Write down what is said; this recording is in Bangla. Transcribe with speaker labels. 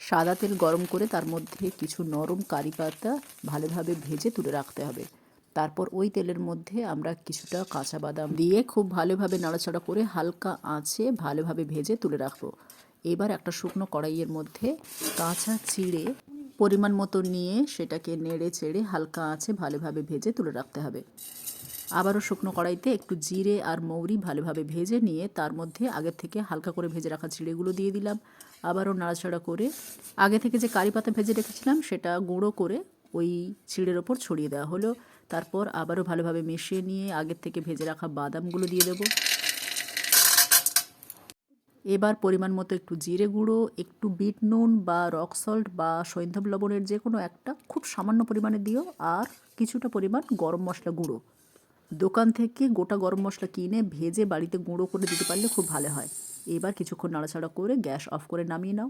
Speaker 1: সাদা তেল গরম করে তার মধ্যে কিছু নরম কারি পাতা ভালোভাবে ভেজে তুলে রাখতে হবে। তারপর ওই তেলের মধ্যে আমরা কিছুটা কাঁচা বাদাম দিয়ে খুব ভালোভাবে নাড়াচাড়া করে হালকা আঁচে ভালোভাবে ভেজে তুলে রাখবো। এবার একটা শুকনো কড়াইয়ের মধ্যে কাঁচা চিড়ে পরিমাণ মতো নিয়ে সেটাকে নেড়ে চেড়ে হালকা আঁচে ভালোভাবে ভেজে তুলে রাখতে হবে। আবারও শুকনো কড়াইতে একটু জিরে আর মৌরি ভালোভাবে ভেজে নিয়ে তার মধ্যে আগের থেকে হালকা করে ভেজে রাখা চিড়েগুলো দিয়ে দিলাম। আবারও নাড়াচাড়া করে আগে থেকে যে কারি পাতা ভেজে রেখেছিলাম সেটা গুঁড়ো করে ওই চিড়ের ওপর ছড়িয়ে দেওয়া হলো। তারপর আবারও ভালোভাবে মিশিয়ে নিয়ে আগের থেকে ভেজে রাখা বাদামগুলো দিয়ে দেবো। এবার পরিমাণ মতো একটু জিরে গুঁড়ো, একটু বিট নুন বা রক সল্ট বা সৈন্ধব লবণের যে কোনো একটা খুব সামান্য পরিমাণে দিও, আর কিছুটা পরিমাণ গরম মশলা গুঁড়ো। দোকান থেকে গোটা গরম মশলা কিনে ভেজে বাড়িতে গুঁড়ো করে দিতে পারলে খুব ভালো হয়। এবার কিছুক্ষণ নাড়াচাড়া করে গ্যাস অফ করে নামিয়ে নাও।